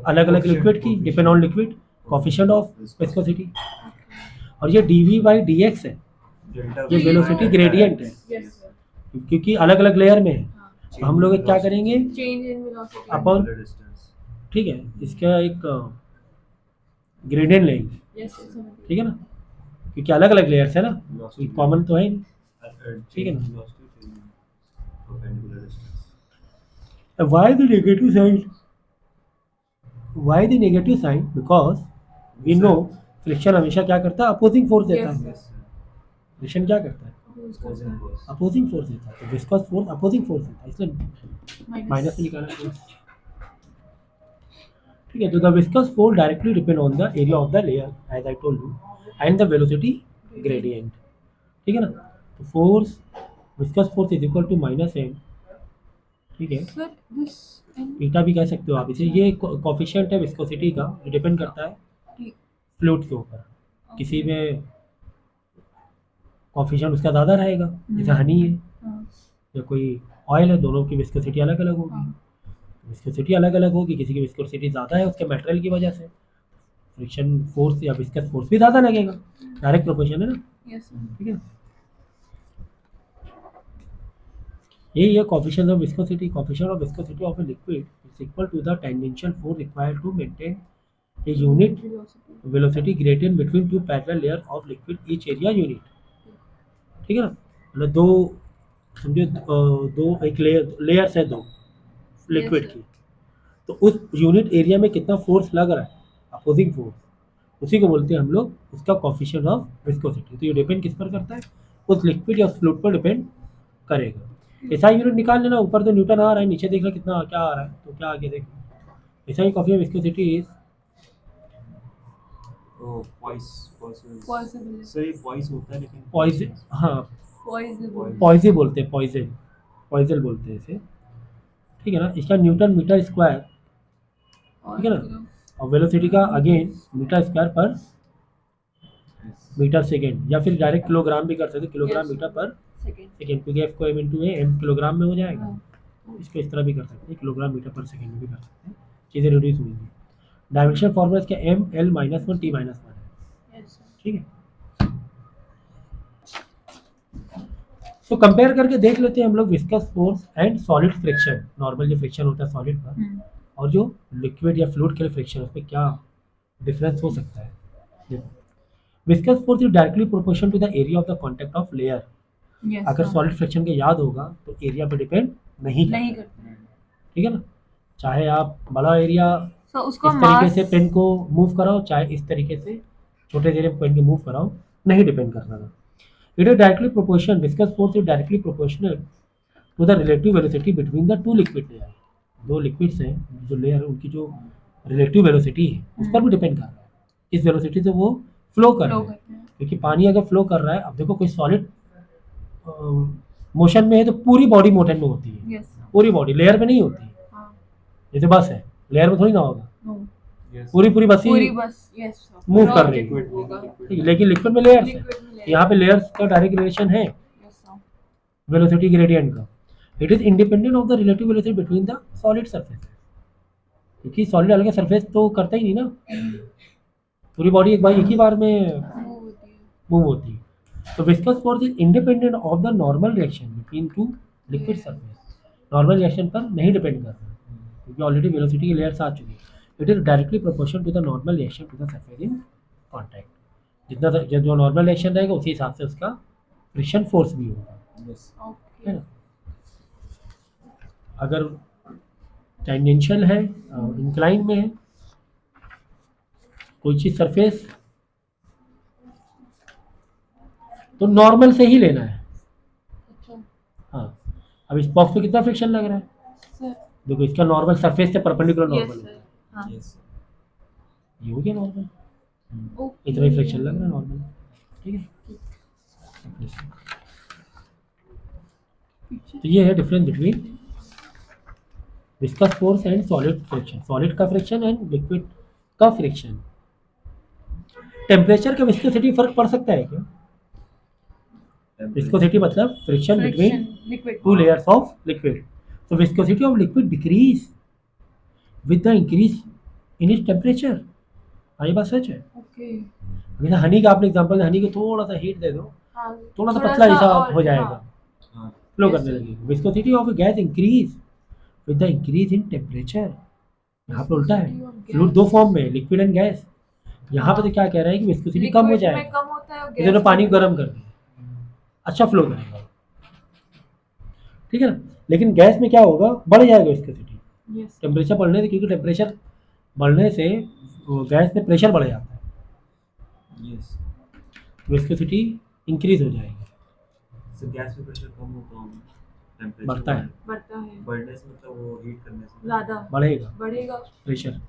अलग अलग लिक्विड की, depend on liquid, coefficient of viscosity. और ये dv बाई dx है, ये वेलोसिटी ग्रेडियंट है, Yes, sir. क्योंकि अलग अलग लेयर में है। हाँ. तो हम लोग क्या करेंगे, Change in velocity. Upon distance ठीक है इसका एक ग्रेडियंट लेंगे, Yes, sir, समझ गई. ठीक है ना, क्योंकि अलग अलग लेयर्स है ना, कोई कॉमन तो है नहीं, ठीक है ना? Perpendicular distance Why the negative sign? Why the negative sign? Because we know friction हमेशा क्या करता है, अपोजिंग फोर्स देता Yes. है। फ्रिक्शन क्या करता है, opposing force अपोजिंग फोर्स देता है, तो विस्कस फोर्स अपोजिंग फोर्स देता है, इसलिए माइनस से निकालना चाहिए, ठीक है? तो the viscous force directly depend on the area of the layer as I told you and the velocity gradient, ठीक है ना? तो force, viscous force is equal to minus M, ठीक है? Sir, this and ईटा भी कह सकते हो आप इसे, ये कोफिशिएंट है विस्कोसिटी का, जो डिपेंड करता है T. फ्लूइड के ऊपर, किसी में कोफिशिएंट उसका ज़्यादा रहेगा, जैसे हनी है हाँ. या कोई ऑयल है, दोनों की विस्कोसिटी अलग अलग होगी, हाँ. विस्कोसिटी अलग अलग होगी, किसी की विस्कोसिटी ज़्यादा है उसके मटेरियल की वजह से, फ्रिक्शन फोर्स या विस्कस फोर्स भी ज़्यादा लगेगा, डायरेक्ट प्रोपोर्शन है ना, Yes, sir. ठीक है? यही है coefficient of viscosity. Coefficient of viscosity of a liquid is equal to the tangential force required to maintain a unit Velocity. Velocity gradient between two parallel layer of liquid each area unit, ठीक है ना? मतलब दो, समझो दो एक layers है दो लिक्विड Yes, sir. की, तो उस यूनिट एरिया में कितना फोर्स लग रहा है, अपोजिंग फोर्स, उसी को बोलते हैं हम लोग उसका कोफिशिएंट ऑफ विस्कोसिटी। तो ये डिपेंड किस पर करता है, उस लिक्विड या उस फ्लूइड पर डिपेंड करेगा। ऐसा यूनिट निकाल लेना, ऊपर तो न्यूटन आ रहा है, नीचे देख लो कितना क्या आ रहा है, तो क्या आगे देख, ऐसा ही coefficient viscosity is voice Possible. Sir ये वॉइस होता है लेकिन पॉइजन, हाँ Possible. पॉइजे बोलते हैं, पॉइजन, पॉइजन बोलते हैं इसे, ठीक है ना? इसका न्यूटन मीटर स्क्वायर, और ठीक है ना? kilo- और वेलोसिटी का again metre square per metre second, या फिर डायरेक्ट किलोग्राम भी कर सकते हैं, kilogram Yes. Metre per Second. Second, क्योंकि एफ को M into A M kilogram में हो जाएगा, हाँ. तो इसको इस तरह भी कर सकते हैं, किलोग्राम मीटर पर सेकेंड में भी कर सकते हैं, चीज़ें रिड्यूस हुई। डायमेंशन फॉर्मूला इसका ML-1 T-1 है, यस सर। ठीक है। तो कंपेयर करके देख लेते हैं हम लोग viscous force and solid friction. Normal जो फ्रिक्शन होता है सॉलिड पर और जो लिक्विड या फ्लूइड के लिए फ्रिक्शन, उसमें क्या डिफरेंस हो सकता है। देखो, viscous force is directly proportional to the area of the contact of layer. Yes अगर हाँ। सॉलिड फ्रिक्शन के याद होगा तो एरिया पे डिपेंड नहीं नहीं करता, करते हैं। ठीक है ना। चाहे आप बड़ा एरिया सो उसको इस तरीके मास से पेन को मूव कराओ, चाहे इस तरीके से छोटे एरिया पेन को मूव कराओ, नहीं डिपेंड करता था। It is directly proportional, viscous force is directly proportional to the relative velocity between the two liquid layer. दो लिक्विड्स हैं जो लेयर, उनकी जो रिलेटिव वेलोसिटी है उस पर भी डिपेंड कर रहा है, इस वेलोसिटी से वो फ्लो कर रहे फ्लो हैं। करते हैं। क्योंकि पानी अगर फ्लो कर रहा है, अब देखो कोई सॉलिड मोशन में है तो पूरी बॉडी मोशन में होती है, यस पूरी बॉडी, लेयर में नहीं होती है। हाँ। जैसे बस है, लेयर में थोड़ी ना होगा, नो Yes. पूरी बस ही पूरी बस यस सर। move कर रही है। Liquid होगा। ठीक है, लेकिन लिक्विड में लेयर्स है, लिक्विड में यहाँ पे लेयर्स का डायरेक्ट रिलेशन है यस सर। वेलोसिटी ग्रेडियंट का। It is independent of the relative velocity between the solid surface, क्योंकि सॉलिड अलग सरफेस तो करता ही नहीं ना, पूरी बॉडी एक ही बार में मूव होती है। मूव होती है। तो viscous force is independent of the normal reaction between two liquid surface. Normal reaction पर नहीं डिपेंड कर रहा, क्योंकि ऑलरेडी वेलोसिटी की लेयर्स आ चुकी है। It is directly proportional to the normal reaction to the surface in contact. जितना जो नॉर्मल रिएक्शन रहेगा उसी हिसाब से उसका फ्रिक्शन फोर्स भी होगा, Yes. ओके। है ना। अगर टेंजेंशियल है, इंक्लाइन में है कोई चीज़ सरफेस, तो नॉर्मल से ही लेना है। अच्छा हाँ, अब इस बॉक्स में कितना फ्रिक्शन लग रहा है, सर। देखो इसका नॉर्मल सरफेस से परपेंडिकुलर यस नॉर्मल सर। हाँ। Yes. ये हो गया नॉर्मल, ओके। इतना ही फ्रिक्शन लग रहा है नॉर्मल, ठीक है। पीछे। तो ये है difference between viscous force and solid friction, solid का फ्रिक्शन एंड लिक्विड का फ्रिक्शन। टेम्परेचर का विस्कोसिटी फर्क पड़ सकता है क्या? विस्कोसिटी मतलब friction between liquid. two layers of liquid. So viscosity of liquid decrease with the increase in its temperature. हाँ, ये बात सच है। ओके। जैसे हनी का आपने एग्जांपल, हनी को थोड़ा सा हीट दे दो, हाँ। थोड़ा सा पतला जैसा और- हो जाएगा, हाँ। हाँ. फ्लो Yes, करने sir. लगेगा। Viscosity of gas increase with the increase in temperature. यहाँ पे उल्टा है, Viscosity of gas. फ्लूइड दो फॉर्म में, लिक्विड एंड गैस। यहाँ पे तो क्या कह रहा है कि विस्कोसिटी कम हो Liquid में जाएगा, कम होता है और इधर gas पानी में- गर्म कर दिया, अच्छा फ्लो करेगा, ठीक है ना। लेकिन गैस में क्या होगा, बढ़ जाएगा विस्कोसिटी Yes. टेम्परेचर बढ़ने से, क्योंकि टेम्परेचर बढ़ने से वो गैस में प्रेशर बढ़ जाता है, Yes. विस्कोसिटी इंक्रीज हो जाएगी, So gas में pressure कम हो तो temperature बढ़ता है, बढ़ता है। बढ़ने से मतलब वो heat करने से ज्यादा बढ़ेगा बढ़ेगा। Pressure.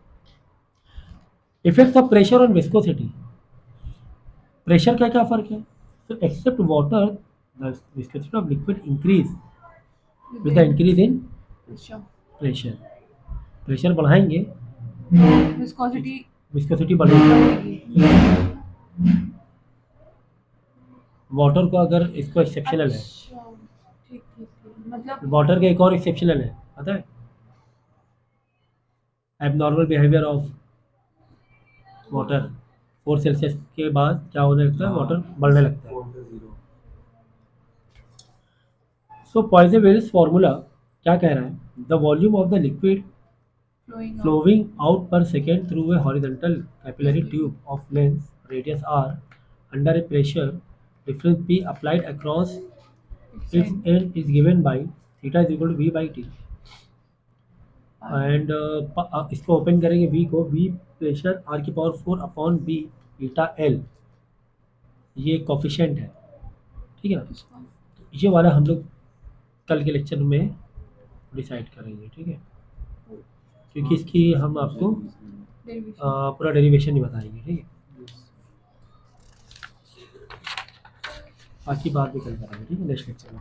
Effects of pressure on viscosity. Pressure का क्या फर्क है? तो except water the viscosity of liquid increase with the increase in अच्छा। प्रेशर। प्रेशर बढ़ाएंगे, विस्कोसिटी विस्कोसिटी बढ़ेगी। बढ़ेगी। वाटर को अगर इसको एक्सेप्शनल है, अच्छा, ठीक ठीक ठीक। मतलब वाटर का एक और एक्सेप्शनल है, पता है, abnormal behaviour of water. 4 Celsius के बाद क्या होने लगता है, वाटर बढ़ने लगता है। 4 to 0. सो पॉइज़नवेल्स फार्मूला क्या कह रहा है, the volume of the liquid flowing flowing out per second through a horizontal capillary tube of length radius r under a pressure difference p applied across its end is given by theta is equal to v by t and इसको open करेंगे v को, v pressure r की power 4 upon b beta l, ये coefficient है, ठीक है ना। ये वाला हम लोग कल के लेक्चर में डिसाइड करेंगे, ठीक है, क्योंकि इसकी हम आपको पूरा डेरिवेशन ही बताएंगे, ठीक है। बाकी बात भी कल करेंगे, ठीक है, नेक्स्ट लेक्चर में।